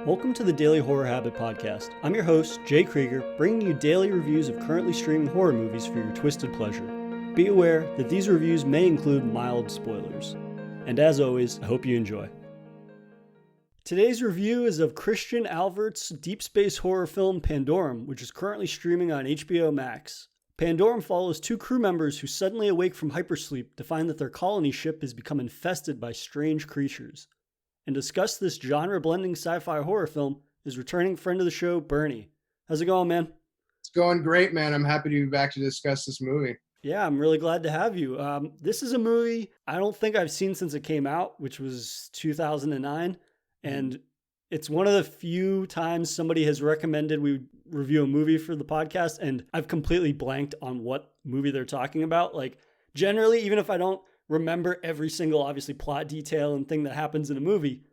Welcome to the Daily Horror Habit Podcast. I'm your host, Jay Krieger, bringing you daily reviews of currently streaming horror movies for your twisted pleasure. Be aware that these reviews may include mild spoilers. And as always, I hope you enjoy. Today's review is of Christian Alvert's deep space horror film Pandorum, which is currently streaming on HBO Max. Pandorum follows two crew members who suddenly awake from hypersleep to find that their colony ship has become infested by strange creatures. And discuss this genre-blending sci-fi horror film is returning friend of the show, Bernie. How's it going, man? It's going great, man. I'm happy to be back to discuss this movie. Yeah, I'm really glad to have you. This is a movie I don't think I've seen since it came out, which was 2009. And it's one of the few times somebody has recommended we review a movie for the podcast, and I've completely blanked on what movie they're talking about. Like, generally, even if I don't remember every single, obviously, plot detail and thing that happens in a movie,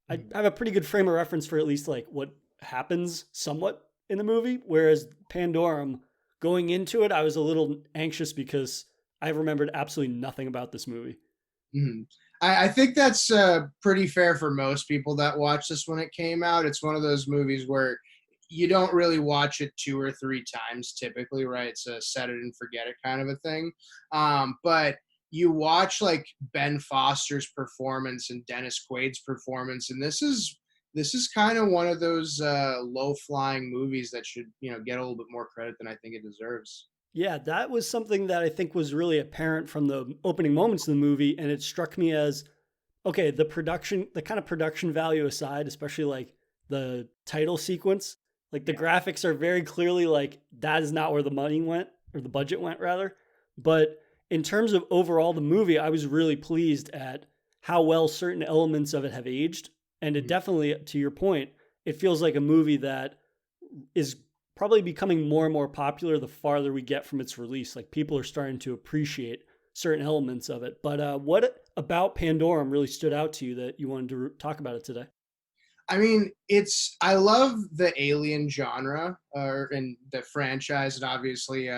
I have a pretty good frame of reference for at least like what happens somewhat in the movie. Whereas Pandorum, going into it, I was a little anxious because I remembered absolutely nothing about this movie. Mm-hmm. I think that's pretty fair for most people that watched this when it came out. It's one of those movies where you don't really watch it 2 or 3 times typically, right? It's a set it and forget it kind of a thing. But you watch like Ben Foster's performance and Dennis Quaid's performance, and this is kind of one of those low-flying movies that should, get a little bit more credit than I think it deserves. Yeah, that was something that I think was really apparent from the opening moments of the movie, and it struck me as, okay, the kind of production value aside, especially like the title sequence, like the graphics are very clearly like that is not where the money went, or the budget went rather. But in terms of overall the movie, I was really pleased at how well certain elements of it have aged. And it definitely, to your point, it feels like a movie that is probably becoming more and more popular the farther we get from its release. Like, people are starting to appreciate certain elements of it. But what about Pandorum really stood out to you that you wanted to talk about it today? I mean, I love the Alien genre and the franchise, and obviously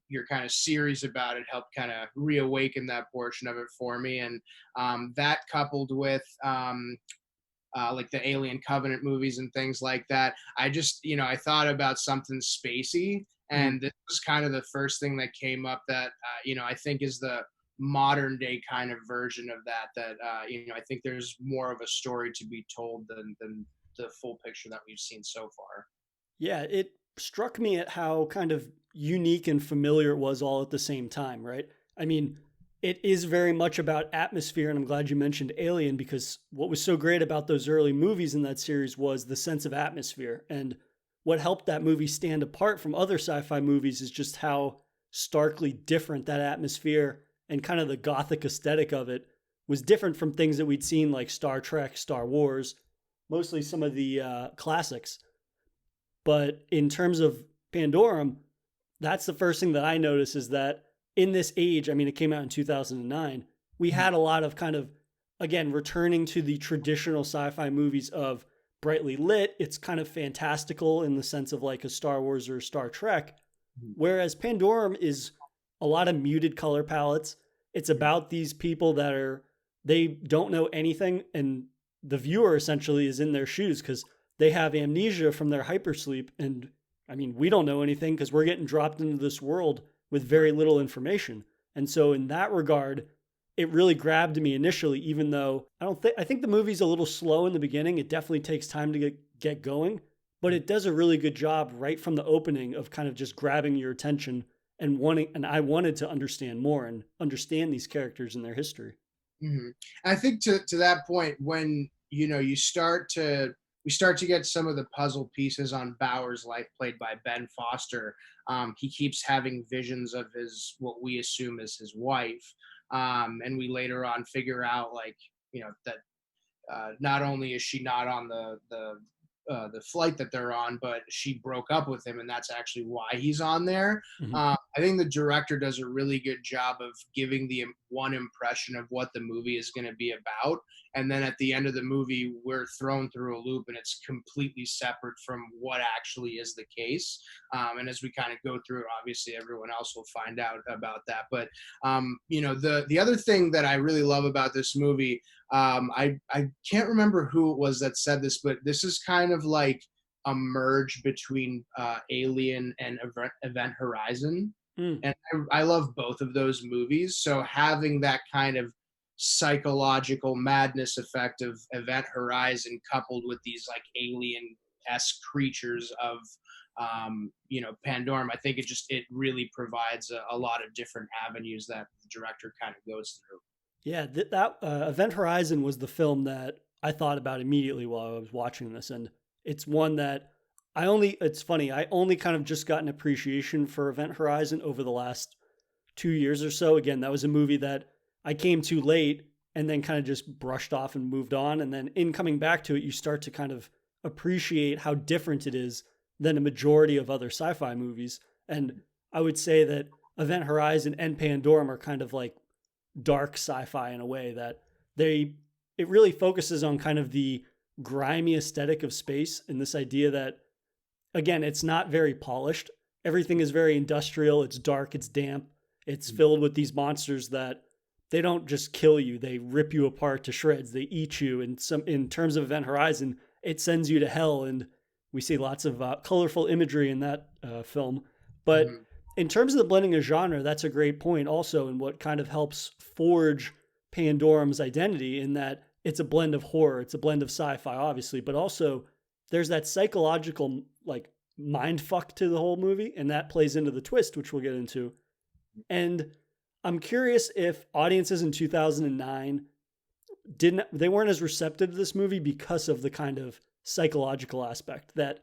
your kind of series about it helped kind of reawaken that portion of it for me, and that coupled with like the Alien Covenant movies and things like that. I just, I thought about something spacey, and this was kind of the first thing that came up that, I think is the modern day kind of version of that, I think there's more of a story to be told than the full picture that we've seen so far. Yeah, it struck me at how kind of unique and familiar it was all at the same time, right? I mean, it is very much about atmosphere, and I'm glad you mentioned Alien, because what was so great about those early movies in that series was the sense of atmosphere. And what helped that movie stand apart from other sci-fi movies is just how starkly different that atmosphere and kind of the gothic aesthetic of it was different from things that we'd seen like Star Trek, Star Wars, mostly some of the classics. But in terms of Pandorum, that's the first thing that I notice is that in this age, I mean, it came out in 2009, we had a lot of kind of, again, returning to the traditional sci-fi movies of brightly lit. It's kind of fantastical in the sense of like a Star Wars or Star Trek, whereas Pandorum is a lot of muted color palettes. It's about these people they don't know anything, and the viewer essentially is in their shoes because they have amnesia from their hypersleep. And I mean, we don't know anything because we're getting dropped into this world with very little information. And so in that regard, it really grabbed me initially, even though I think the movie's a little slow in the beginning. It definitely takes time to get going, but it does a really good job right from the opening of kind of just grabbing your attention and I wanted to understand more and understand these characters and their history. Mm-hmm. I think to that point, when we start to get some of the puzzle pieces on Bauer's life, played by Ben Foster. He keeps having visions of what we assume is his wife, and we later on figure out, like, that not only is she not on the flight that they're on, but she broke up with him, and that's actually why he's on there. Mm-hmm. I think the director does a really good job of giving one impression of what the movie is going to be about, and then at the end of the movie we're thrown through a loop and it's completely separate from what actually is the case. And as we kind of go through it, obviously everyone else will find out about that. But the other thing that I really love about this movie, I can't remember who it was that said this, but this is kind of like a merge between Alien and Event Horizon. Mm. And I love both of those movies. So having that kind of psychological madness effect of Event Horizon coupled with these like alien-esque creatures of Pandorum, I think it really provides a lot of different avenues that the director kind of goes through. Yeah, that Event Horizon was the film that I thought about immediately while I was watching this, and it's one that it's funny, I only kind of just got an appreciation for Event Horizon over the last 2 years or so. Again, that was a movie that I came to late and then kind of just brushed off and moved on. And then in coming back to it, you start to kind of appreciate how different it is than a majority of other sci fi movies. And I would say that Event Horizon and Pandorum are kind of like dark sci-fi in a way that it really focuses on kind of the grimy aesthetic of space and this idea that, again, it's not very polished. Everything is very industrial, it's dark, it's damp, it's filled with these monsters that they don't just kill you, they rip you apart to shreds, they eat you. And some in terms of Event Horizon, it sends you to hell, and we see lots of colorful imagery in that film. But Mm-hmm. in terms of the blending of genre, that's a great point also, and what kind of helps forge Pandorum's identity in that it's a blend of horror, it's a blend of sci-fi, obviously, but also there's that psychological like mind fuck to the whole movie, and that plays into the twist, which we'll get into. And I'm curious if audiences in 2009 they weren't as receptive to this movie because of the kind of psychological aspect that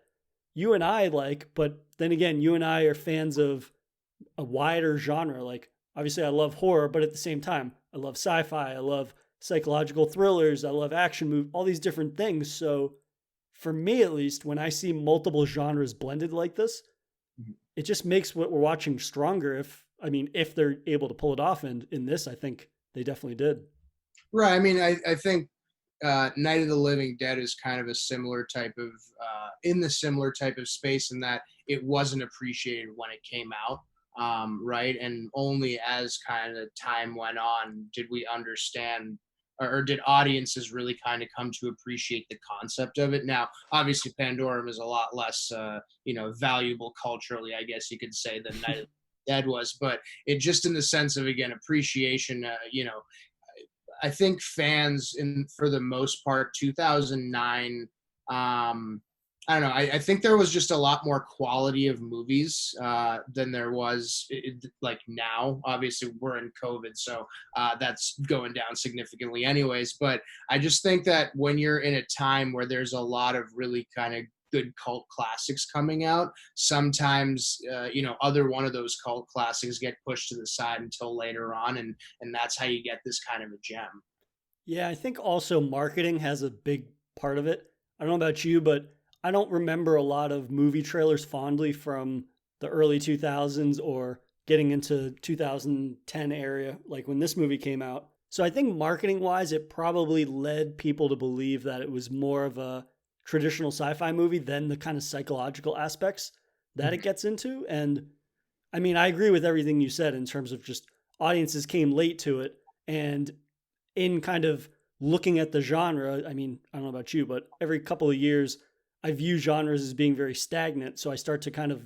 you and I like, but then again, you and I are fans of a wider genre. Like, obviously, I love horror, but at the same time, I love sci-fi, I love psychological thrillers, I love action movies, all these different things. So, for me at least, when I see multiple genres blended like this, it just makes what we're watching stronger. If they're able to pull it off, and in this, I think they definitely did. Right. I mean, I think Night of the Living Dead is kind of a similar type of in the similar type of space in that it wasn't appreciated when it came out, right? And only as kind of time went on did we understand, or did audiences really kind of come to appreciate the concept of it. Now, obviously, Pandorum is a lot less, valuable culturally, I guess you could say, than Night of the Dead was, but it just in the sense of again appreciation, I think fans, in for the most part, 2009. I don't know. I think there was just a lot more quality of movies than there was like now. Obviously, we're in COVID, so that's going down significantly, anyways. But I just think that when you're in a time where there's a lot of really kind of good cult classics coming out, sometimes other one of those cult classics get pushed to the side until later on, and that's how you get this kind of a gem. Yeah, I think also marketing has a big part of it. I don't know about you, but I don't remember a lot of movie trailers fondly from the early 2000s or getting into 2010 area, like when this movie came out. So I think marketing wise, it probably led people to believe that it was more of a traditional sci fi movie than the kind of psychological aspects that it Mhm. gets into. And I agree with everything you said in terms of just audiences came late to it. And in kind of looking at the genre, I don't know about you, but every couple of years, I view genres as being very stagnant. So I start to kind of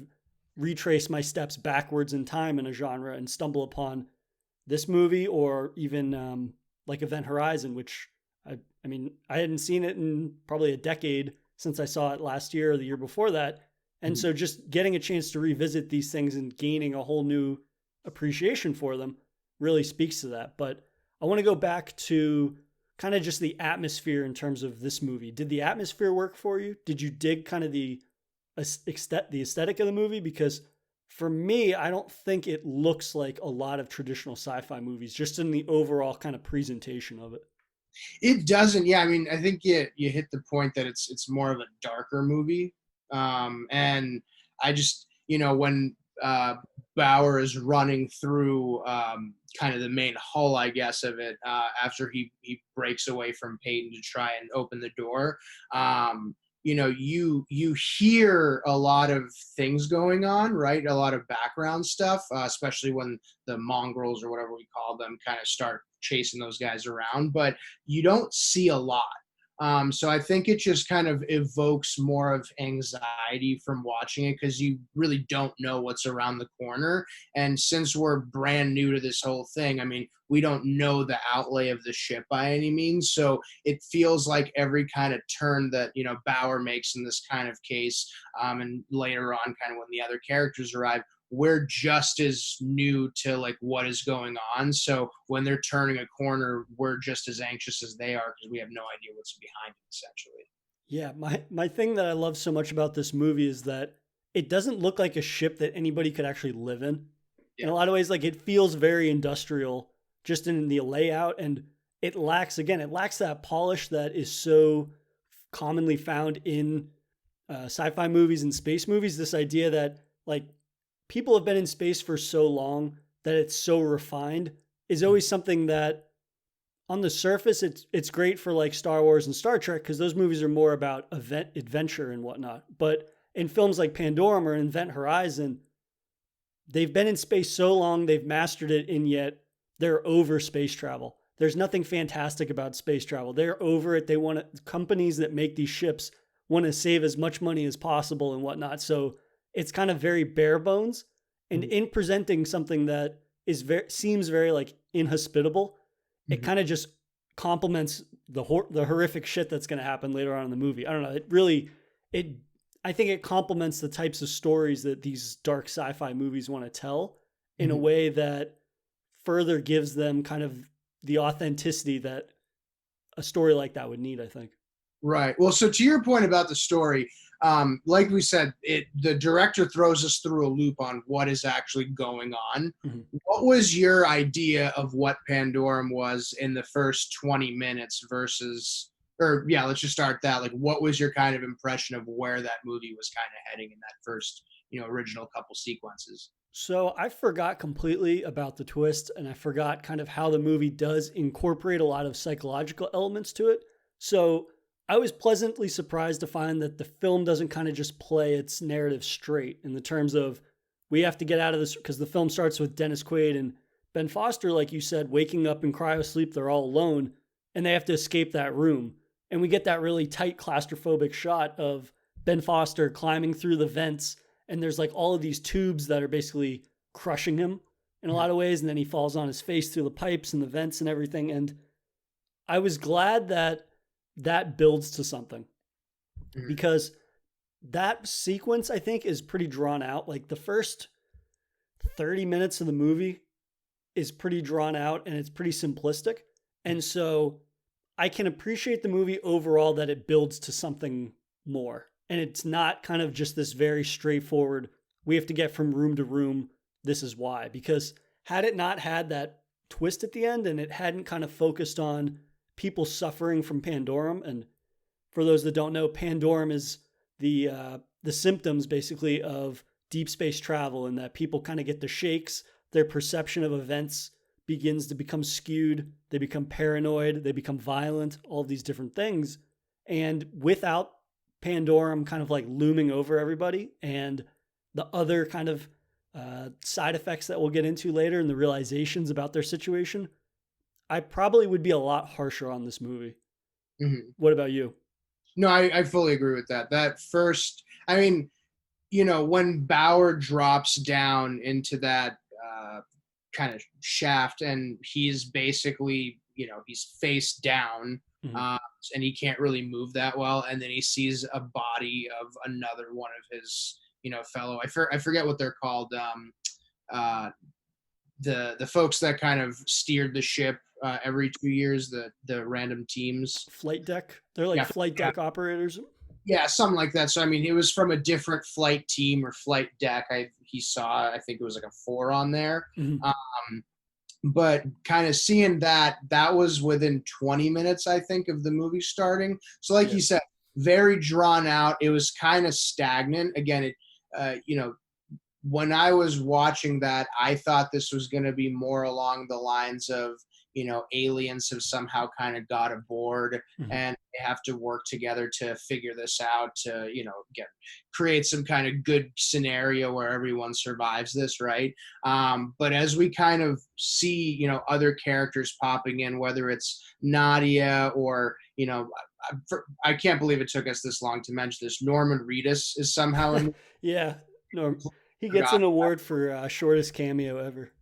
retrace my steps backwards in time in a genre and stumble upon this movie or even like Event Horizon, which I hadn't seen it in probably a decade since I saw it last year or the year before that. And Mhm. so just getting a chance to revisit these things and gaining a whole new appreciation for them really speaks to that. But I want to go back to kind of just the atmosphere in terms of this movie. Did the atmosphere work for you? Did you dig kind of the aesthetic of the movie? Because for me, I don't think it looks like a lot of traditional sci-fi movies, just in the overall kind of presentation of it. It doesn't. Yeah, I mean, I think you hit the point that it's more of a darker movie, and I just when uh, Bauer is running through kind of the main hull, I guess, of it after he breaks away from Peyton to try and open the door. You hear a lot of things going on, right? A lot of background stuff, especially when the mongrels or whatever we call them kind of start chasing those guys around. But you don't see a lot. So I think it just kind of evokes more of anxiety from watching it because you really don't know what's around the corner. And since we're brand new to this whole thing, I mean, we don't know the outlay of the ship by any means. So it feels like every kind of turn that, Bauer makes in this kind of case, and later on, kind of when the other characters arrive, we're just as new to like what is going on. So when they're turning a corner, we're just as anxious as they are because we have no idea what's behind it, essentially. Yeah, my thing that I love so much about this movie is that it doesn't look like a ship that anybody could actually live in. In Yeah. a lot of ways, like it feels very industrial just in the layout, and it lacks that polish that is so commonly found in sci-fi movies and space movies. This idea that like people have been in space for so long that it's so refined is always something that on the surface it's great for like Star Wars and Star Trek because those movies are more about adventure and whatnot. But in films like Pandorum or Event Horizon, they've been in space so long, they've mastered it, and yet they're over space travel. There's nothing fantastic about space travel. They're over it. They want to, companies that make these ships want to save as much money as possible and whatnot. So it's kind of very bare bones. And Mhm. in presenting something that seems very like inhospitable, it Mhm. kind of just complements the horrific shit that's going to happen later on in the movie. I don't know. It really it I think it complements the types of stories that these dark sci-fi movies want to tell in a Mhm. way that further gives them kind of the authenticity that a story like that would need, I think. Right. Well, so to your point about the story, like we said, the director throws us through a loop on what is actually going on. Mhm. What was your idea of what Pandorum was in the first 20 minutes versus, or yeah, let's just start that. Like, what was your kind of impression of where that movie was kind of heading in that first, original couple sequences? So I forgot completely about the twist, and I forgot kind of how the movie does incorporate a lot of psychological elements to it. So I was pleasantly surprised to find that the film doesn't kind of just play its narrative straight in the terms of we have to get out of this because the film starts with Dennis Quaid and Ben Foster, like you said, waking up in cryo sleep. They're all alone and they have to escape that room. And we get that really tight claustrophobic shot of Ben Foster climbing through the vents, and there's like all of these tubes that are basically crushing him in a lot of ways, and then he falls on his face through the pipes and the vents and everything. And I was glad that that builds to something Mhm. because that sequence I think is pretty drawn out. Like the first 30 minutes of the movie is pretty drawn out and it's pretty simplistic. And so I can appreciate the movie overall that it builds to something more. And it's not kind of just this very straightforward, we have to get from room to room, this is why. Because had it not had that twist at the end and it hadn't kind of focused on people suffering from Pandorum, and for those that don't know, Pandorum is the symptoms basically of deep space travel, and that people kind of get the shakes. Their perception of events begins to become skewed. They become paranoid. They become violent. All of these different things, and without Pandorum kind of like looming over everybody, and the other kind of side effects that we'll get into later, and the realizations about their situation, I probably would be a lot harsher on this movie. Mhm. What about you? No, I fully agree with that. That first, I mean, when Bauer drops down into that kind of shaft and he's basically, he's face down, Mhm. uh, and he can't really move that well. And then he sees a body of another one of his, fellow, I forget what they're called. Uh, the folks that kind of steered the ship every 2 years, the random teams. Flight deck. They're like Yeah, flight yeah, deck operators. yeah, something like that. So I mean, it was from a different flight team or flight deck. He saw, I think it was like a four on there. Mhm. Um, but kind of seeing that was within 20 minutes, I think, of the movie starting. So like Yeah. you said, very drawn out. It was kind of stagnant. Again, it, uh, you know, when I was watching that, I thought this was going to be more along the lines of, aliens have somehow kind of got aboard Mhm. and they have to work together to figure this out to, create some kind of good scenario where everyone survives this, right? But as we kind of see, other characters popping in, whether it's Nadia or, I can't believe it took us this long to mention this. Norman Reedus is somehow in. Yeah, no, he gets Forgot. an award for shortest cameo ever.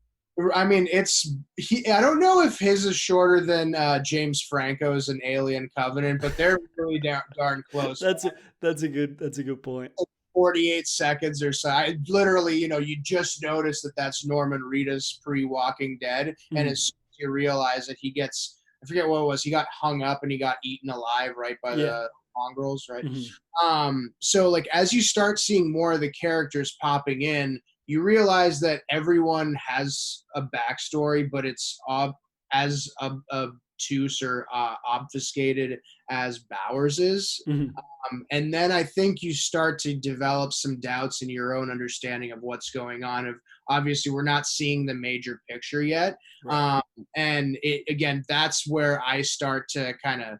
I mean, I don't know if his is shorter than James Franco's in Alien Covenant, but they're really darn close. That's a, that's a good point. 48 seconds or so. I literally, you just notice that that's Norman Reedus pre Walking Dead. And Mhm. as soon as you realize that he gets, I forget what it was, he got hung up and he got eaten alive, right, by Yeah. the mongrels, right? Mhm. So like as you start seeing more of the characters popping in, you realize that everyone has a backstory, but it's as obtuse or obfuscated as Bowers is. Mhm. And then I think you start to develop some doubts in your own understanding of what's going on. Of obviously, we're not seeing the major picture yet, Right. um, and again, that's where I start to kind of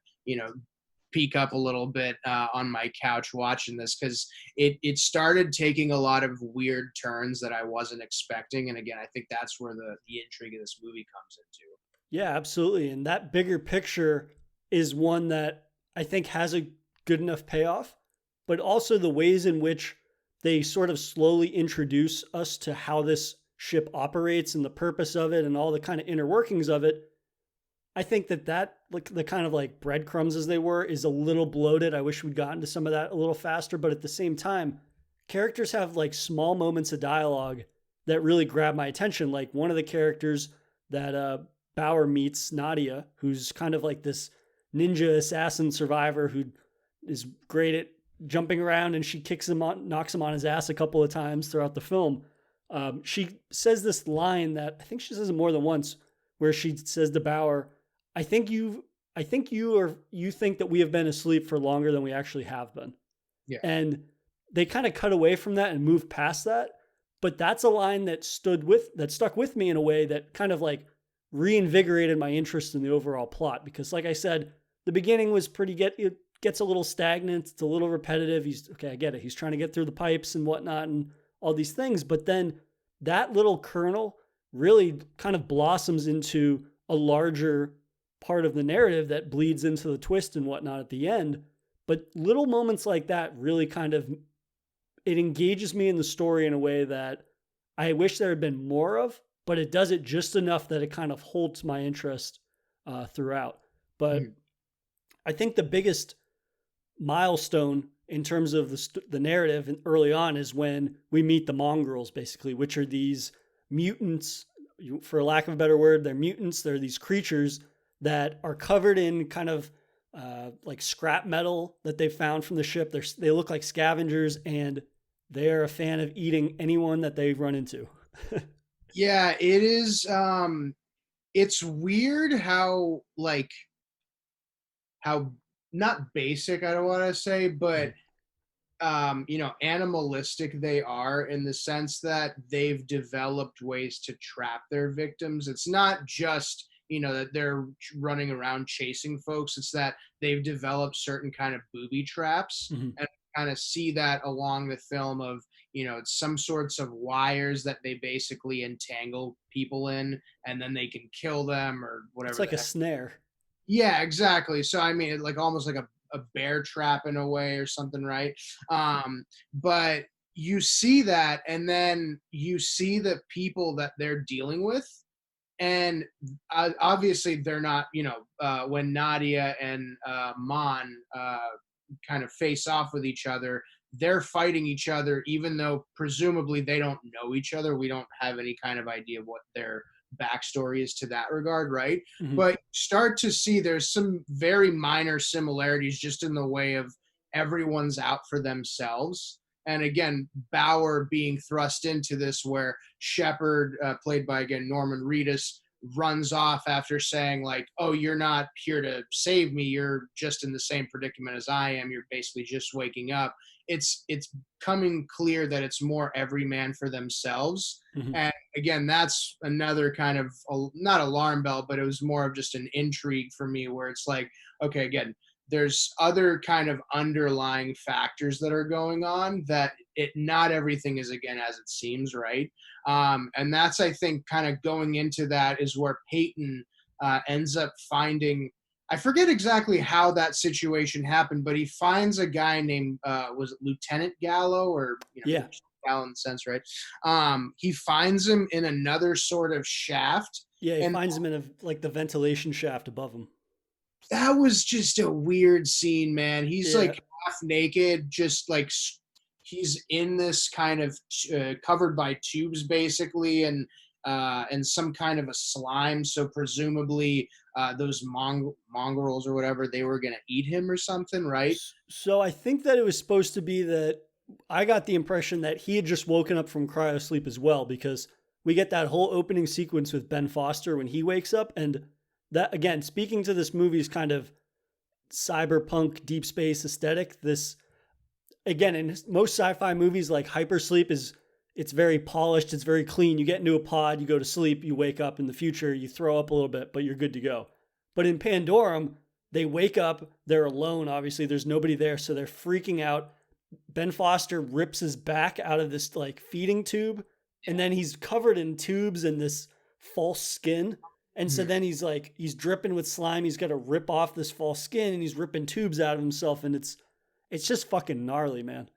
peek up a little bit on my couch watching this because it started taking a lot of weird turns that I wasn't expecting, and again, I think that's where the intrigue of this movie comes into. Yeah, absolutely. And that bigger picture is one that I think has a good enough payoff, but also the ways in which they sort of slowly introduce us to how this ship operates and the purpose of it and all the kind of inner workings of it. I think that like the kind of like breadcrumbs as they were is a little bloated. I wish we'd gotten to some of that a little faster, but at the same time, characters have like small moments of dialogue that really grab my attention. Like one of the characters that Bauer meets, Nadia, who's kind of like this ninja assassin survivor who is great at jumping around, and she kicks him on, knocks him on his ass a couple of times throughout the film. She says this line that I think she says it more than once, where she says to Bauer, "I think you think that we have been asleep for longer than we actually have been." Yeah. And they kind of cut away from that and moved past that. But that's a line that stuck with me in a way that kind of like reinvigorated my interest in the overall plot. Because like I said, the beginning was it gets a little stagnant, it's a little repetitive. He's okay, I get it. He's trying to get through the pipes and whatnot and all these things. But then that little kernel really kind of blossoms into a larger part of the narrative that bleeds into the twist and whatnot at the end. But little moments like that really kind of it engages me in the story in a way that I wish there had been more of, but it does it just enough that it kind of holds my interest throughout. But Mhm. I think the biggest milestone in terms of the narrative early on is when we meet the mongrels, basically, which are these mutants. For lack of a better word, they're mutants. They're these creatures that are covered in kind of like scrap metal that they found from the ship. They look like scavengers, and they're a fan of eating anyone that they run into. Yeah, it is. It's weird how how not basic I don't want to say, but animalistic they are in the sense that they've developed ways to trap their victims. It's not just, that they're running around chasing folks. It's that they've developed certain kind of booby traps Mhm. and kind of see that along the film of, it's some sorts of wires that they basically entangle people in and then they can kill them or It's whatever the like a heck. snare. Yeah, exactly. So I mean, like almost like a bear trap in a way or something, right? But you see that, and then you see the people that they're dealing with, and obviously they're not. When Nadia and Mon kind of face off with each other, they're fighting each other, even though presumably they don't know each other. We don't have any kind of idea what their backstory is to that regard, right? Mhm. But start to see there's some very minor similarities just in the way of everyone's out for themselves. And again, Bauer being thrust into this, where Shepard, played by again Norman Reedus, runs off after saying like, "Oh, you're not here to save me. You're just in the same predicament as I am. You're basically just waking up." It's coming clear that it's more every man for themselves. Mhm. And again, that's another kind of not alarm bell, but it was more of just an intrigue for me where it's like, okay, again, there's other kind of underlying factors that are going on that it not everything is again as it seems, right? And that's, I think, kind of going into that is where Peyton ends up finding. I forget exactly how that situation happened, but he finds a guy named was it Lieutenant Gallo, or Yeah. Gallo in the sense, right? He finds him in another sort of shaft, Yeah, he and finds him in a like the ventilation shaft above him. that was just a weird scene, man. He's Yeah. like half naked, just like he's in this kind of covered by tubes, basically, and some kind of a slime. So presumably, those mongrels or whatever, they were gonna eat him or something, right? So I think that it was supposed to be that I got the impression that he had just woken up from cryo sleep as well, because we get that whole opening sequence with Ben Foster when he wakes up. And that, again, speaking to this movie's kind of cyberpunk deep space aesthetic, this, again, in most sci-fi movies, like hypersleep is, it's very polished, it's very clean. You get into a pod, you go to sleep, you wake up in the future, you throw up a little bit, but you're good to go. But in Pandorum, they wake up, they're alone, obviously there's nobody there, so they're freaking out. Ben Foster rips his back out of this like feeding tube, and then he's covered in tubes and this false skin. And so Mhm. then he's like, he's dripping with slime. He's got to rip off this false skin, and he's ripping tubes out of himself. And it's just fucking gnarly, man.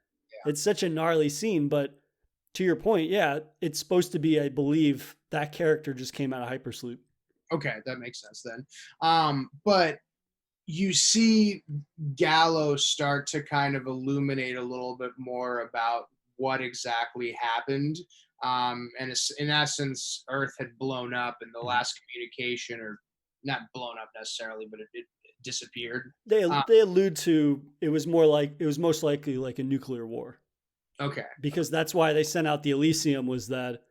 It's such a gnarly scene. But to your point, yeah, it's supposed to be, I believe, that character just came out of hypersleep. Okay, that makes sense then. But you see Gallo start to kind of illuminate a little bit more about what exactly happened. And in essence, Earth had blown up, and the Mhm. last communication, or not blown up necessarily, but it disappeared. They Uh, they allude to it was more like it was most likely like a nuclear war, okay, because that's why they sent out the Elysium, was that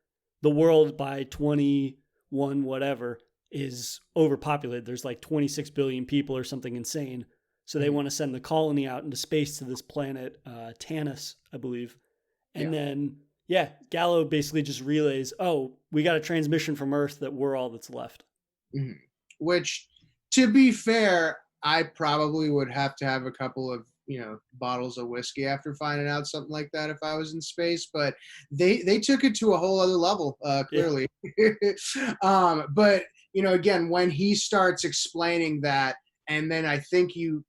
the world by 21 whatever is overpopulated. There's like 26 billion people or something insane. So they mhm, want to send the colony out into space to this planet, Tanis, I believe. And yeah. then, yeah, Gallo basically just relays, oh, we got a transmission from Earth that we're all that's left. Mhm. Which, to be fair, I probably would have to have a couple of bottles of whiskey after finding out something like that if I was in space. But they took it to a whole other level, Yeah. clearly. But again, when he starts explaining that, and then I think you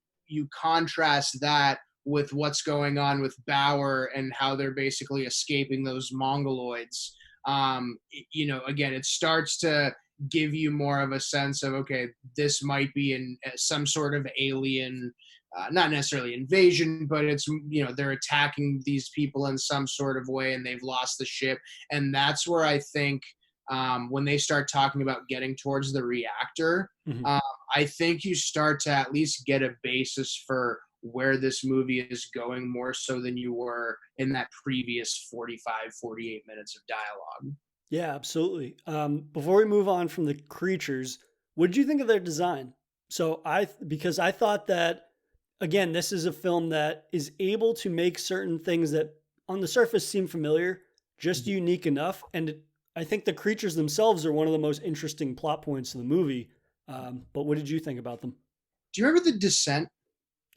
contrast that with what's going on with Bauer and how they're basically escaping those mongoloids. Again, it starts to give you more of a sense of, okay, this might be in some sort of alien, not necessarily invasion, but it's they're attacking these people in some sort of way, and they've lost the ship. And that's where I think, when they start talking about getting towards the reactor, Mhm. um, I think you start to at least get a basis for where this movie is going, more so than you were in that previous 45, 48 minutes of dialogue. Yeah, absolutely. Before we move on from the creatures, what did you think of their design? So because I thought that, again, this is a film that is able to make certain things that on the surface seem familiar just unique enough, and I think the creatures themselves are one of the most interesting plot points of the movie. But what did you think about them? Do you remember The Descent?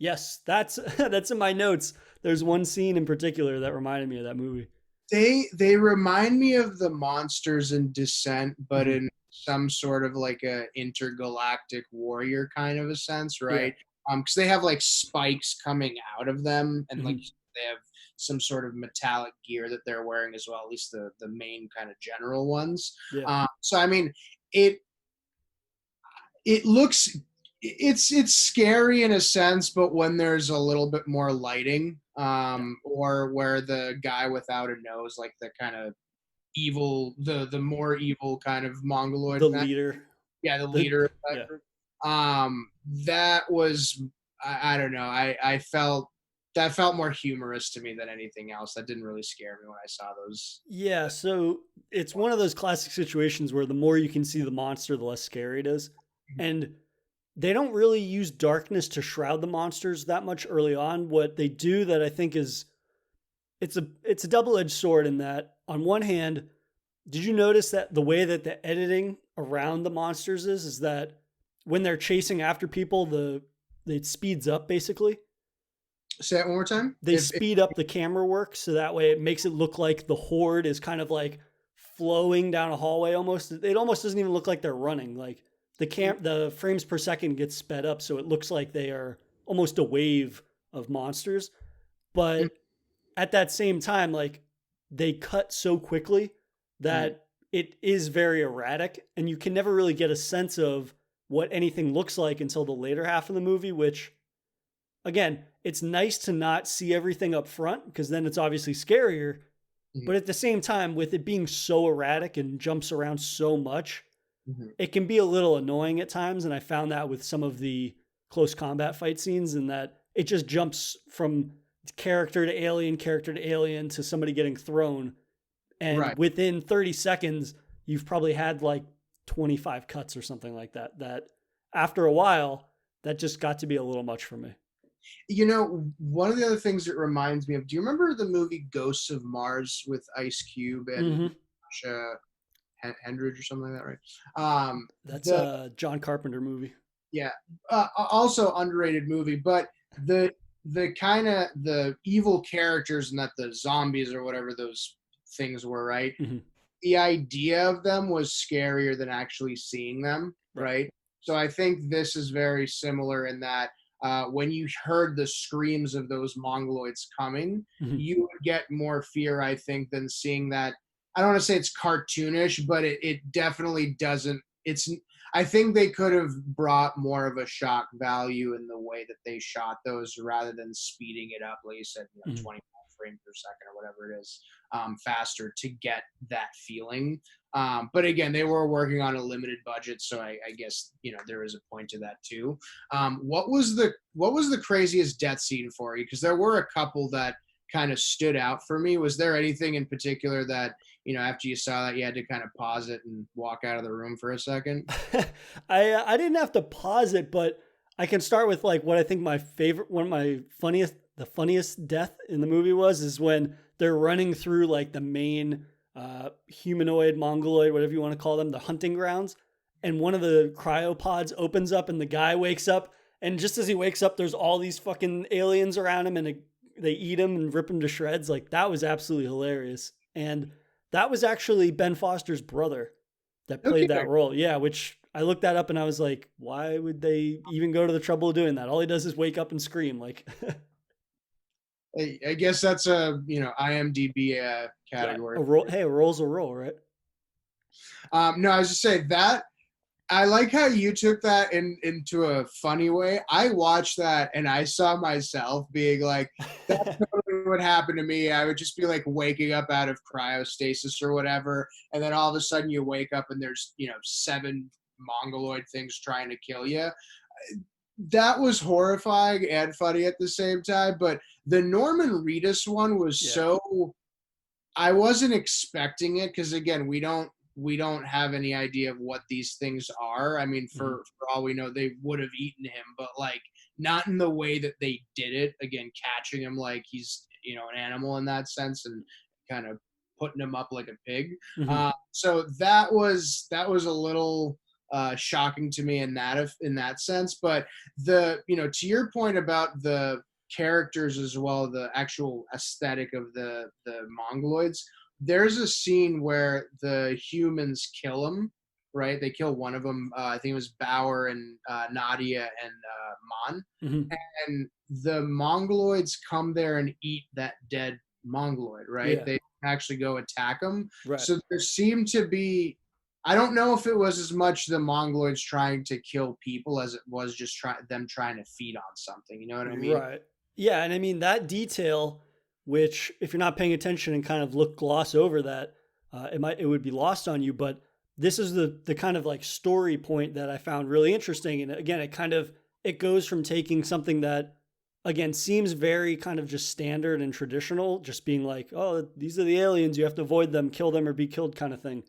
Yes, that's that's in my notes. There's one scene in particular that reminded me of that movie. They remind me of the monsters in Descent, but Mhm. in some sort of like a intergalactic warrior kind of a sense, Yeah. right? Because they have like spikes coming out of them, and like Mhm. they have some sort of metallic gear that they're wearing as well. At least the main kind of general ones. Yeah. So I mean, it it looks it's scary in a sense, but when there's a little bit more lighting, Yeah. or where the guy without a nose, like the kind of evil, the more evil kind of mongoloid The guy, leader. yeah, the The leader of that yeah. group, that was, I don't know, I felt that felt more humorous to me than anything else. That didn't really scare me when I saw those. Yeah, so it's one of those classic situations where the more you can see the monster, the less scary it is. And they don't really use darkness to shroud the monsters that much early on. What they do that I think is it's a double-edged sword in that on one hand, did you notice that the way that the editing around the monsters is that when they're chasing after people, the it speeds up basically. Say that one more time. They speed up the camera work so that way it makes it look like the horde is kind of like flowing down a hallway almost. It almost doesn't even look like they're running. Like the frames per second gets sped up so it looks like they are almost a wave of monsters. But at that same time, like they cut so quickly that it is very erratic and you can never really get a sense of what anything looks like until the later half of the movie, which again, it's nice to not see everything up front because then it's obviously scarier. But at the same time, with it being so erratic and jumps around so much, it can be a little annoying at times. And I found that with some of the close combat fight scenes, in that it just jumps from character to alien to somebody getting thrown. And within 30 seconds, you've probably had like 25 cuts or something like that. That after a while, that just got to be a little much for me. You know, one of the other things it reminds me of, do you remember the movie Ghosts of Mars with Ice Cube and Hendridge or something like that, right? That's a John Carpenter movie. Yeah, also underrated movie, but the kind of the evil characters and that the zombies or whatever those things were, right? The idea of them was scarier than actually seeing them, right? So I think this is very similar in that when you heard the screams of those mongoloids coming, you would get more fear, I think, than seeing that. I don't want to say it's cartoonish, but it definitely doesn't. I think they could have brought more of a shock value in the way that they shot those rather than speeding it up, like you said, 25 frames per second or whatever it is, faster to get that feeling. But again, they were working on a limited budget, so I guess there is a point to that too. What was the craziest death scene for you? Because there were a couple that kind of stood out for me. Was there anything in particular that after you saw that you had to kind of pause it and walk out of the room for a second? I didn't have to pause it, but I can start with like what I think one of my funniest death in the movie is when they're running through like the main humanoid, mongoloid, whatever you want to call them, the hunting grounds. And one of the cryopods opens up and the guy wakes up. And just as he wakes up, there's all these fucking aliens around him and they eat him and rip him to shreds. Like that was absolutely hilarious. And that was actually Ben Foster's brother that played that role. Yeah, which I looked that up and I was like, why would they even go to the trouble of doing that? All he does is wake up and scream. Like, I guess that's a IMDb category. Yeah, a roll's a roll, right? No, I was just saying that I like how you took that into a funny way. I watched that and I saw myself being like, that's totally what happened to me. I would just be like waking up out of cryostasis or whatever. And then all of a sudden you wake up and there's, 7 mongoloid things trying to kill you. That was horrifying and funny at the same time. But the Norman Reedus one was so, I wasn't expecting it because again, we don't have any idea of what these things are. I mean, for all we know, they would have eaten him, but like not in the way that they did it. Again, catching him like he's, an animal in that sense and kind of putting him up like a pig. So that was a little shocking to me in that sense. But to your point about the characters as well, the actual aesthetic of the mongoloids, there's a scene where the humans kill him, right? They kill one of them. I think it was Bauer and Nadia and Mon. And the mongoloids come there and eat that dead mongoloid, right? They actually go attack them. Right. So there seemed to be, I don't know if it was as much the mongoloids trying to kill people as it was just them trying to feed on something. You know what I mean? Right. Yeah, and I mean that detail, which if you're not paying attention and kind of gloss over that, it would be lost on you. But this is the kind of like story point that I found really interesting. And again, it goes from taking something that again, seems very kind of just standard and traditional, just being like, oh, these are the aliens, you have to avoid them, kill them or be killed kind of thing.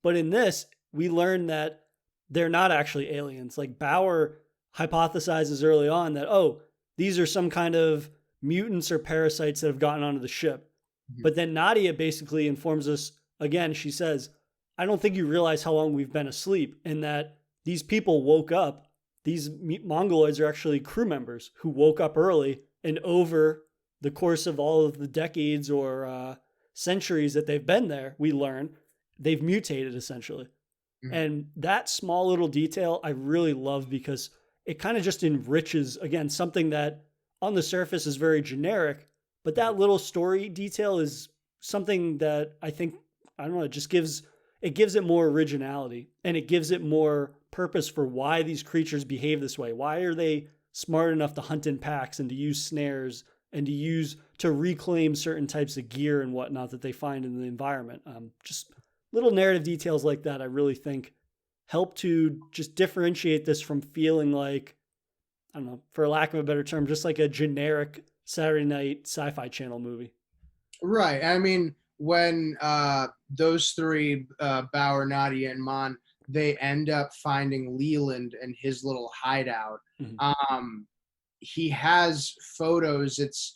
But in this, we learn that they're not actually aliens. Like Bauer hypothesizes early on that, oh, these are some kind of mutants or parasites that have gotten onto the ship. Mhm. But then Nadia basically informs us again, she says, I don't think you realize how long we've been asleep, and that these people woke up. These Mongoloids are actually crew members who woke up early, and over the course of all of the decades or centuries that they've been there, we learn they've mutated essentially. Mhm. And that small little detail I really love because it kind of just enriches, again, something that on the surface is very generic, but that little story detail is something that I think, I don't know, it gives it more originality and it gives it more purpose for why these creatures behave this way. Why are they smart enough to hunt in packs and to use snares and to reclaim certain types of gear and whatnot that they find in the environment? Just little narrative details like that, I really think help to just differentiate this from feeling like, I don't know, for lack of a better term, just like a generic Saturday night sci-fi channel movie. Right. I mean, when those three, Bauer, Nadia, and Mon, they end up finding Leland and his little hideout. Mm-hmm. Um, he has photos. It's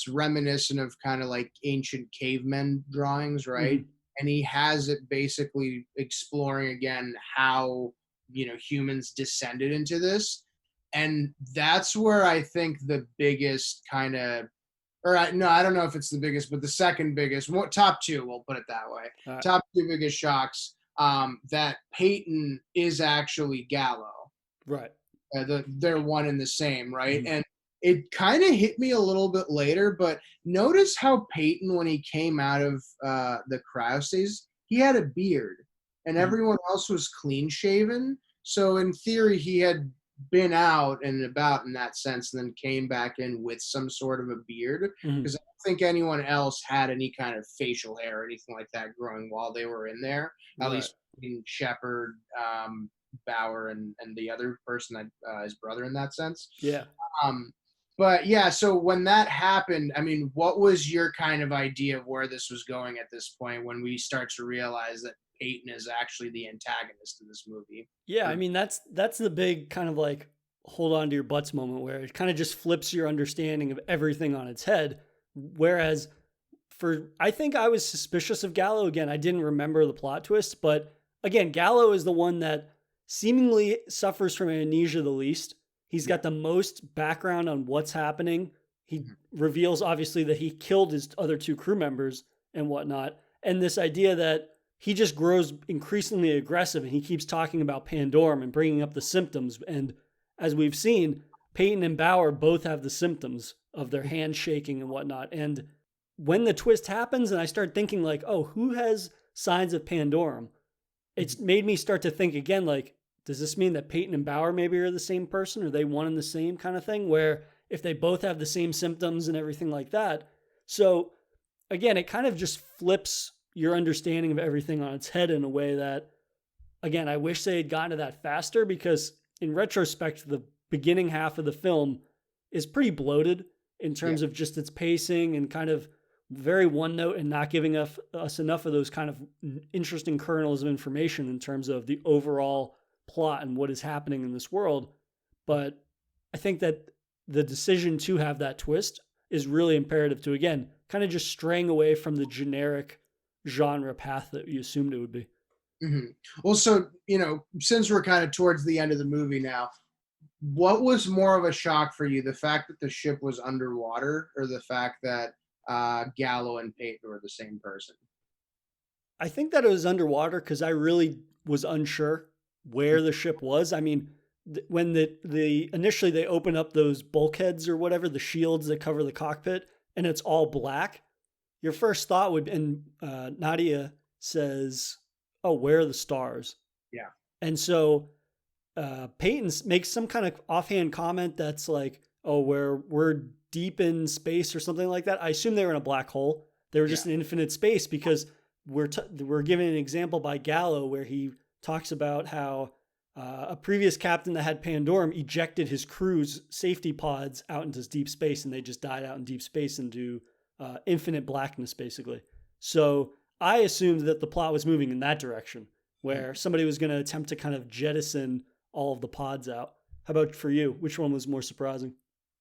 reminiscent of kind of like ancient cavemen drawings, right? Mm-hmm. And he has it basically exploring again how humans descended into this, and that's where I think the biggest kind of, no, I don't know if it's the biggest, but the second biggest, top two, we'll put it that way. All right. Top two biggest shocks, that Peyton is actually Gallo. Right. They're one and the same, right? Mm-hmm. And it kind of hit me a little bit later, but notice how Peyton, when he came out of the Krauses, he had a beard, and Mm-hmm. everyone else was clean shaven. So in theory, he had been out and about in that sense, and then came back in with some sort of a beard. Mm-hmm. Because I don't think anyone else had any kind of facial hair or anything like that growing while they were in there. At Right. least in Shepard, Bauer, and the other person, that his brother in that sense. Yeah. Um, but yeah, so when that happened, I mean, what was your kind of idea of where this was going at this point when we start to realize that Peyton is actually the antagonist of this movie? Yeah, I mean that's the big kind of like hold on to your butts moment where it kind of just flips your understanding of everything on its head. Whereas I think I was suspicious of Gallo. Again, I didn't remember the plot twist, but again, Gallo is the one that seemingly suffers from amnesia the least. He's Yeah. got the most background on what's happening. He Mhm. reveals obviously that he killed his other two crew members and whatnot. And this idea that he just grows increasingly aggressive and he keeps talking about Pandorum and bringing up the symptoms. And as we've seen, Peyton and Bauer both have the symptoms of their hands shaking and whatnot. And when the twist happens and I start thinking like, oh, who has signs of Pandorum? It's made me start to think again, like, does this mean that Peyton and Bauer maybe are the same person? Are they one and the same kind of thing? Where if they both have the same symptoms and everything like that. So again, it kind of just flips your understanding of everything on its head in a way that, again, I wish they had gotten to that faster because in retrospect, the beginning half of the film is pretty bloated in Yeah. terms of just its pacing and kind of very one note and not giving us enough of those kind of interesting kernels of information in terms of the overall plot and what is happening in this world. But I think that the decision to have that twist is really imperative to, again, kind of just straying away from the generic genre path that you assumed it would be. Mm-hmm. Well, so, since we're kind of towards the end of the movie now, what was more of a shock for you? The fact that the ship was underwater, or the fact that Gallo and Peyton were the same person? I think that it was underwater because I really was unsure where the ship was. I mean, when the initially they open up those bulkheads or whatever, the shields that cover the cockpit, and it's all black. Your first thought would, and Nadia says, "Oh, where are the stars?" Yeah. And so Peyton makes some kind of offhand comment that's like, "Oh, we're deep in space or something like that." I assume they were in a black hole. They were just Yeah. in infinite space because we're given an example by Gallo where he talks about how a previous captain that had Pandorum ejected his crew's safety pods out into deep space, and they just died out in deep space into infinite blackness, basically. So I assumed that the plot was moving in that direction, where somebody was going to attempt to kind of jettison all of the pods out. How about for you? Which one was more surprising?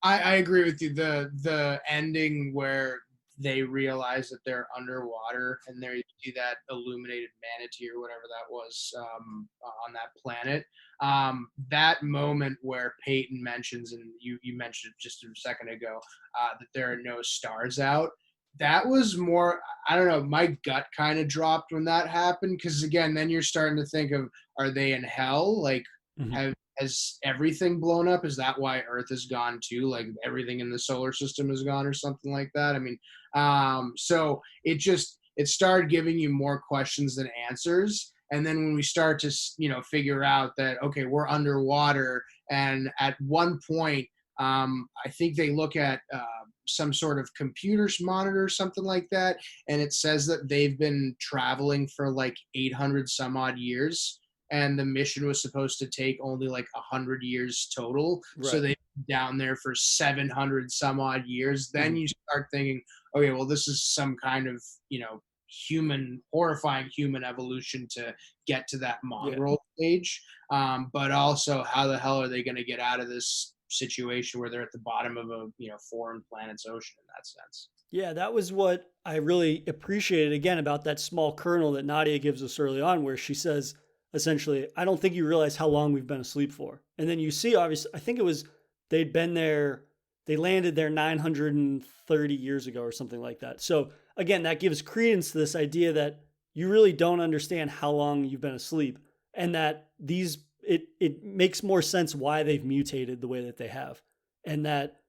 I agree with you. The ending where they realize that they're underwater and there you see that illuminated manatee or whatever that was on that planet. That moment where Peyton mentions, and you mentioned it just a second ago, that there are no stars out. That was more, I don't know, my gut kind of dropped when that happened because again, then you're starting to think of, are they in hell? Like, Mm-hmm. has everything blown up? Is that why Earth is gone too? Like everything in the solar system is gone or something like that? I mean, so it started giving you more questions than answers. And then when we start to figure out that okay, we're underwater, and at one point, I think they look at some sort of computer monitor, something like that, and it says that they've been traveling for like 800 some odd years and the mission was supposed to take only like 100 years total. So Right. they down there for 700 some odd years. Then Mm-hmm. you start thinking, okay, well, this is some kind of horrifying human evolution to get to that Yeah. mongrel stage. But also, how the hell are they going to get out of this situation where they're at the bottom of a foreign planet's ocean in that sense? Yeah, that was what I really appreciated again about that small kernel that Nadia gives us early on, where she says, essentially, I don't think you realize how long we've been asleep for. And then you see, obviously, I think it was they'd been there, they landed there 930 years ago or something like that. So again, that gives credence to this idea that you really don't understand how long you've been asleep and that it makes more sense why they've mutated the way that they have. And that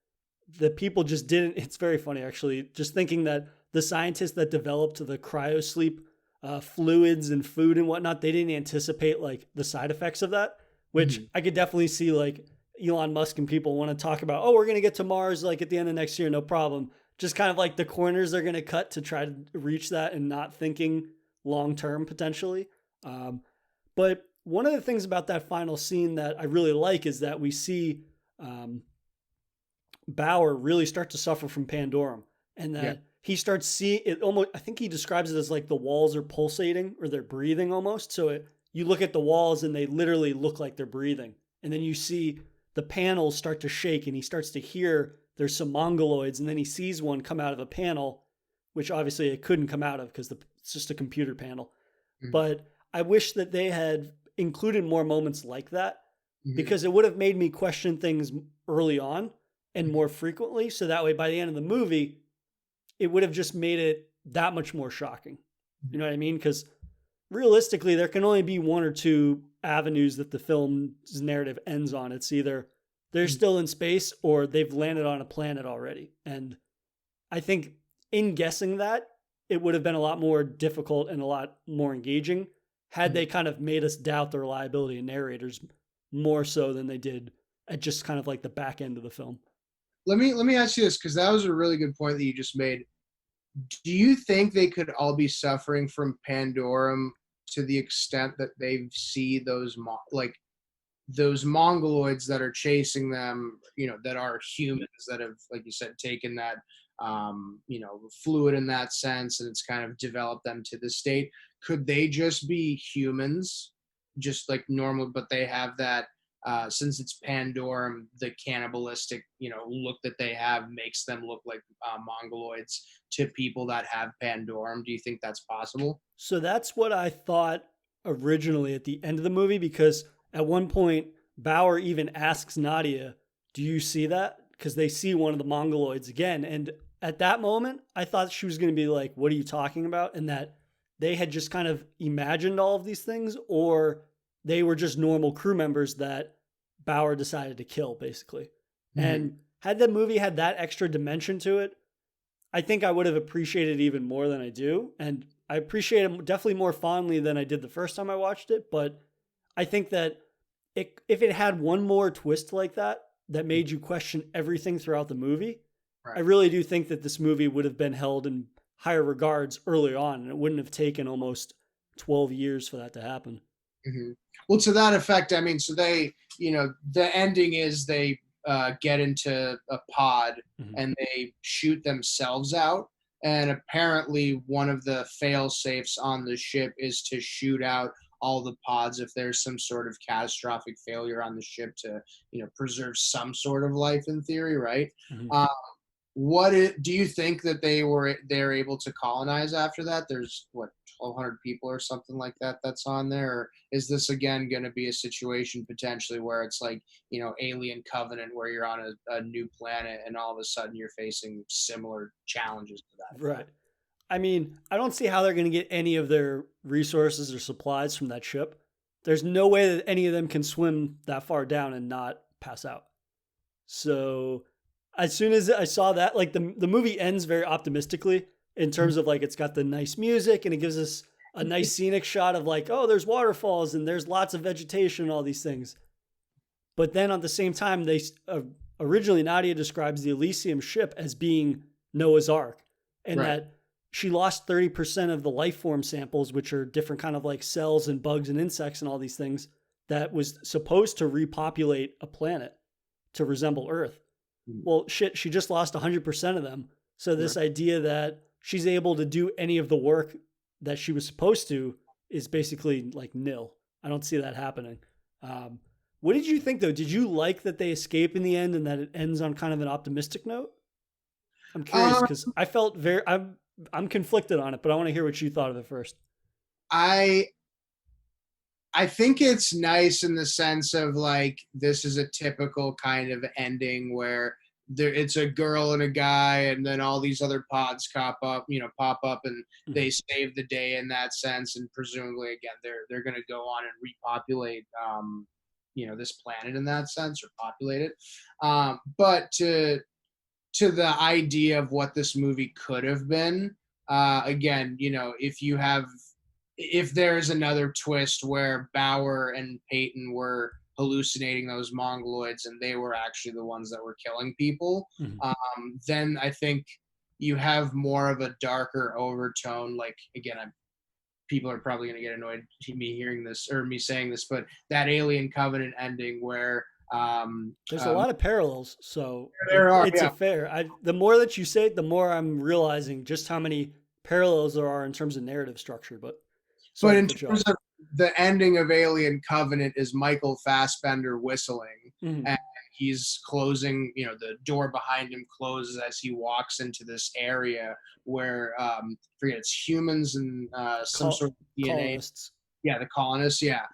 the people just didn't. It's very funny, actually, just thinking that the scientists that developed the cryosleep fluids and food and whatnot, they didn't anticipate like the side effects of that, which Mm-hmm. I could definitely see like Elon Musk and people want to talk about, oh, we're going to get to Mars like at the end of next year, no problem. Just kind of like the corners they're going to cut to try to reach that and not thinking long term potentially. Um, but one of the things about that final scene that I really like is that we see um, Bauer really start to suffer from Pandorum, and Yeah. that he starts seeing it almost. I think he describes it as like the walls are pulsating or they're breathing almost. So you look at the walls and they literally look like they're breathing, and then you see the panels start to shake, and he starts to hear there's some mongoloids, and then he sees one come out of a panel, which obviously it couldn't come out of because it's just a computer panel. Mm-hmm. But I wish that they had included more moments like that Mm-hmm. because it would have made me question things early on and Mm-hmm. more frequently. So that way, by the end of the movie, it would have just made it that much more shocking. You know what I mean? Because realistically, there can only be one or two avenues that the film's narrative ends on. It's either they're Mm-hmm. still in space or they've landed on a planet already. And I think in guessing that, it would have been a lot more difficult and a lot more engaging had they kind of made us doubt the reliability of narrators more so than they did at just kind of like the back end of the film. Let me ask you this because that was a really good point that you just made. Do you think they could all be suffering from Pandorum to the extent that they see those like those mongoloids that are chasing them, that are humans that have, like you said, taken that fluid in that sense, and it's kind of developed them to this state? Could they just be humans, just like normal, but they have that since it's Pandorum, the cannibalistic, look that they have makes them look like mongoloids to people that have Pandorum. Do you think that's possible? So that's what I thought originally at the end of the movie because at one point Bauer even asks Nadia, "Do you see that?" Because they see one of the mongoloids again, and at that moment I thought she was going to be like, "What are you talking about?" And that they had just kind of imagined all of these things, or they were just normal crew members that Bauer decided to kill, basically. Mm-hmm. And had the movie had that extra dimension to it, I think I would have appreciated it even more than I do. And I appreciate it definitely more fondly than I did the first time I watched it. But I think that if it had one more twist like that, that made you question everything throughout the movie, I Right. really do think that this movie would have been held in higher regards early on. And it wouldn't have taken almost 12 years for that to happen. Hmm. Well, to that effect, I mean, so they, the ending is they get into a pod Mhm. and they shoot themselves out. And apparently, one of the fail safes on the ship is to shoot out all the pods if there's some sort of catastrophic failure on the ship to, preserve some sort of life in theory, right? Mhm. Uh, do you think that they're able to colonize after that? There's what, 1,200 people or something like that that's on there. Or is this again going to be a situation potentially where it's like, Alien Covenant, where you're on a new planet and all of a sudden you're facing similar challenges to that Right. effect? I mean, I don't see how they're going to get any of their resources or supplies from that ship. There's no way that any of them can swim that far down and not pass out. So, as soon as I saw that, like the movie ends very optimistically in terms of like it's got the nice music and it gives us a nice scenic shot of like, oh, there's waterfalls and there's lots of vegetation and all these things. But then at the same time, they originally Nadia describes the Elysium ship as being Noah's Ark, and Right. that she lost 30% of the life form samples, which are different kind of like cells and bugs and insects and all these things that was supposed to repopulate a planet to resemble Earth. Mhm. Well, shit, she just lost 100% of them. So Right. this idea that she's able to do any of the work that she was supposed to is basically like nil. I don't see that happening. Um, what did you think though? Did you like that they escape in the end and that it ends on kind of an optimistic note? I'm curious Um, because I felt I'm conflicted on it, but I want to hear what you thought of it first. I I think it's nice in the sense of like this is a typical kind of ending where it's a girl and a guy, and then all these other pods pop up, and they Mhm. save the day in that sense. And presumably, again, they're going to go on and repopulate, this planet in that sense, or populate it. But to the idea of what this movie could have been, again, if there's another twist where Bauer and Peyton were hallucinating those mongoloids and they were actually the ones that were killing people, Mhm. then I think you have more of a darker overtone. Like, again, people are probably going to get annoyed me hearing this or me saying this, but that Alien Covenant ending where There's a lot of parallels, so there are, it's a yeah. fair. The more that you say it, the more I'm realizing just how many parallels there are in terms of narrative structure. But sorry But to in cut you terms off. of the ending of Alien Covenant is Michael Fassbender whistling, Mhm. and he's closing, the door behind him closes as he walks into this area where, forget, it's humans and some sort of DNA. Colonists. Yeah, the colonists. Yeah.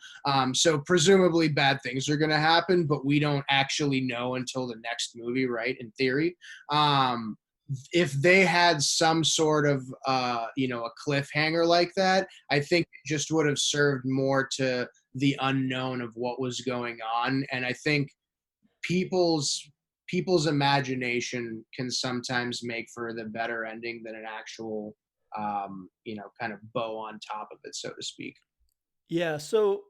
So presumably bad things are going to happen, but we don't actually know until the next movie, right? In theory. Um, if they had some sort of a cliffhanger like that, I think it just would have served more to the unknown of what was going on. And I think people's people's imagination can sometimes make for the better ending than an actual kind of bow on top of it, so to speak. Yeah, so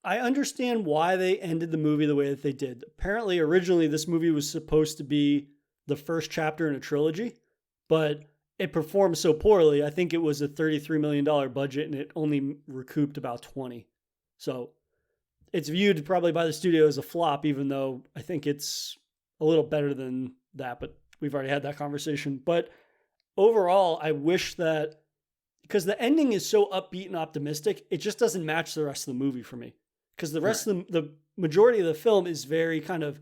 I understand why they ended the movie the way that they did. Apparently, originally, this movie was supposed to be the first chapter in a trilogy, but it performed so poorly. I think it was a $33 million budget and it only recouped about 20. So it's viewed probably by the studio as a flop, even though I think it's a little better than that. But we've already had that conversation. But overall, I wish that because the ending is so upbeat and optimistic, it just doesn't match the rest of the movie for me. Because the Right. rest of the majority of the film is very kind of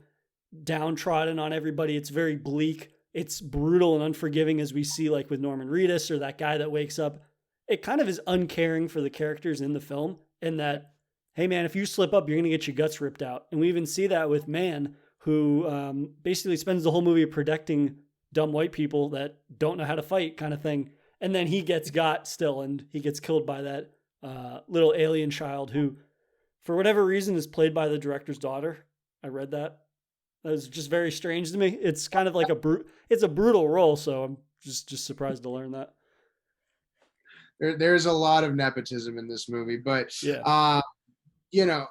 downtrodden on everybody. It's very bleak. It's brutal and unforgiving, as we see like with Norman Reedus or that guy that wakes up. It kind of is uncaring for the characters in the film, and that, hey man, if you slip up, you're gonna get your guts ripped out. And we even see that with Man, who basically spends the whole movie protecting dumb white people that don't know how to fight, kind of thing. And then he gets got still, and he gets killed by that little alien child who, for whatever reason, is played by the director's daughter. I read that. That was just very strange to me. It's kind of like it's a brutal role, so I'm just surprised to learn that. There's a lot of nepotism in this movie, but Yeah. uh, you know,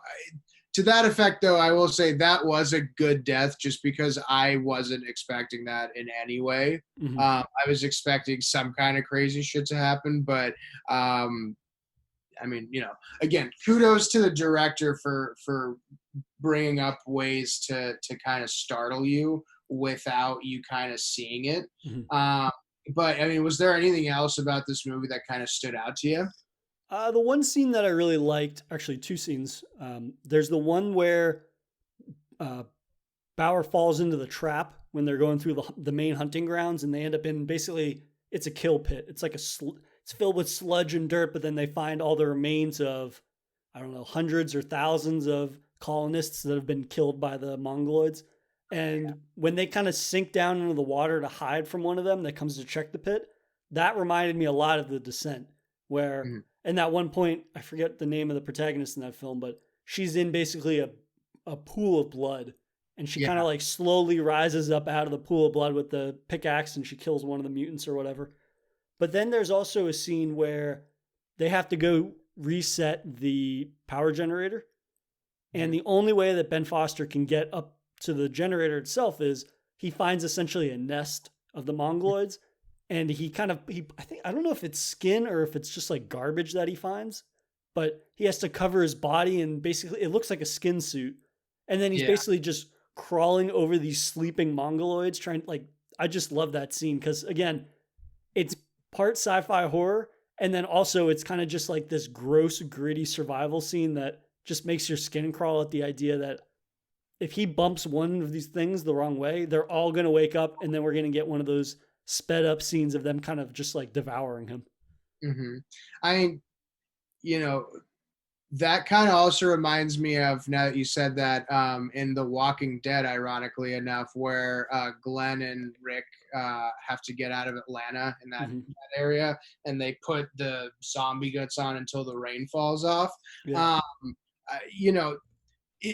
to that effect, though, I will say that was a good death, just because I wasn't expecting that in any way. Hmm. I was expecting some kind of crazy shit to happen, but um, I mean, again, kudos to the director for bringing up ways to kind of startle you without you kind of seeing it. Mhm. But I mean, was there anything else about this movie that kind of stood out to you? The one scene that I really liked, actually two scenes. There's the one where uh, Bauer falls into the trap when they're going through the main hunting grounds, and they end up in basically it's a kill pit. It's like it's filled with sludge and dirt, but then they find all the remains of I don't know hundreds or thousands of colonists that have been killed by the Mongoloids. And when they kind of sink down into the water to hide from one of them that comes to check the pit, that reminded me a lot of The Descent, where Mhm. and that one point, I forget the name of the protagonist in that film, but she's in basically a pool of blood. And she kind Yeah. of like slowly rises up out of the pool of blood with the pickaxe and she kills one of the mutants or whatever. But then there's also a scene where they have to go reset the power generator. And Mhm. the only way that Ben Foster can get up to the generator itself is he finds essentially a nest of the Mongoloids, and I think I don't know if it's skin or if it's just like garbage that he finds, but he has to cover his body and basically it looks like a skin suit. And then he's Yeah. basically just crawling over these sleeping Mongoloids trying like I just love that scene cuz again, it's part sci-fi horror and then also it's kind of just like this gross gritty survival scene that just makes your skin crawl at the idea that if he bumps one of these things the wrong way, they're all going to wake up and then we're going to get one of those sped up scenes of them kind of just like devouring him. Hmm. I, you know, that kind of also reminds me of, now that you said that, in The Walking Dead, ironically enough, where Glenn and Rick have to get out of Atlanta in Mm-hmm. that area, and they put the zombie guts on until the rain falls off. Yeah. Um, you know,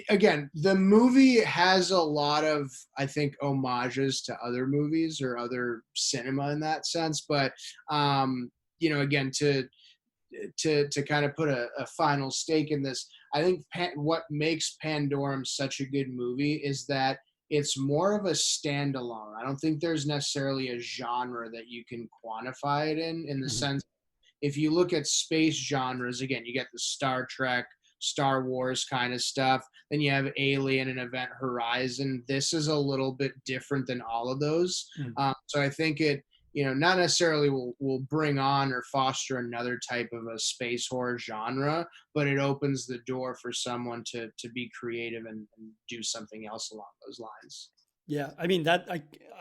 again, the movie has a lot of, I think, homages to other movies or other cinema in that sense, but again, to kind of put a final stake in this, I think what makes Pandorum such a good movie is that it's more of a standalone. I don't think there's necessarily a genre that you can quantify it in the Mm-hmm. sense, if you look at space genres, again, you get the Star Trek, Star Wars kind of stuff. Then you have Alien and Event Horizon. This is a little bit different than all of those. Mm-hmm. So I think it, not necessarily will bring on or foster another type of a space horror genre, but it opens the door for someone to be creative and do something else along those lines. Yeah, I mean that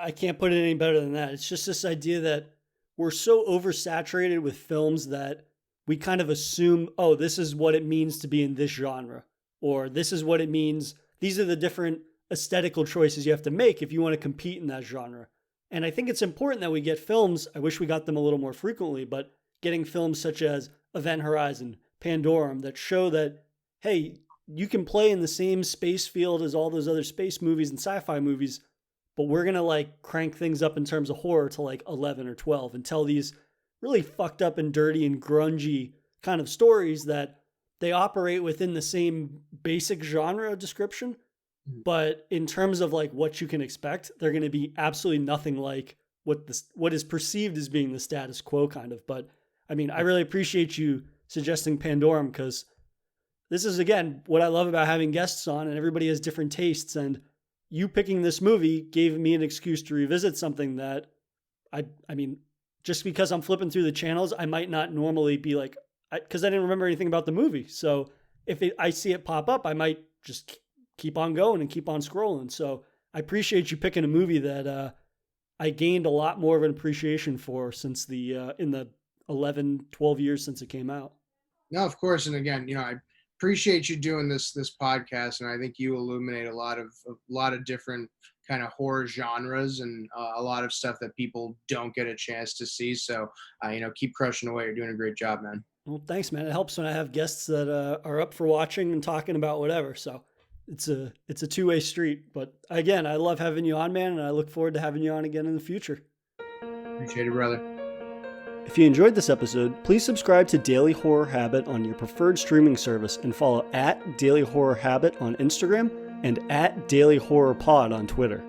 I can't put it any better than that. It's just this idea that we're so oversaturated with films that we kind of assume, oh, this is what it means to be in this genre, or this is what it means. These are the different aesthetical choices you have to make if you want to compete in that genre. And I think it's important that we get films. I wish we got them a little more frequently, but getting films such as Event Horizon, Pandorum that show that, hey, you can play in the same space field as all those other space movies and sci-fi movies, but we're going to like crank things up in terms of horror to like 11 or 12 and tell these really fucked up and dirty and grungy kind of stories that they operate within the same basic genre description, Mhm. but in terms of like what you can expect, they're going to be absolutely nothing like what is perceived as being the status quo kind of. But I mean, I really appreciate you suggesting Pandorum because this is again what I love about having guests on, and everybody has different tastes. And you picking this movie gave me an excuse to revisit something that I mean, just because I'm flipping through the channels, I might not normally be like, because I didn't remember anything about the movie. So if I see it pop up, I might just keep on going and keep on scrolling. So I appreciate you picking a movie that I gained a lot more of an appreciation for since in the 11, 12 years since it came out. No, of course. And again, I appreciate you doing this podcast, and I think you illuminate a lot of different kind of horror genres and a lot of stuff that people don't get a chance to see. So, keep crushing away. You're doing a great job, man. Well, thanks, man. It helps when I have guests that are up for watching and talking about whatever. So it's a two-way street. But again, I love having you on, man, and I look forward to having you on again in the future. Appreciate it, brother. If you enjoyed this episode, please subscribe to Daily Horror Habit on your preferred streaming service and follow @Daily Horror Habit on Instagram and @Daily Horror Pod on Twitter.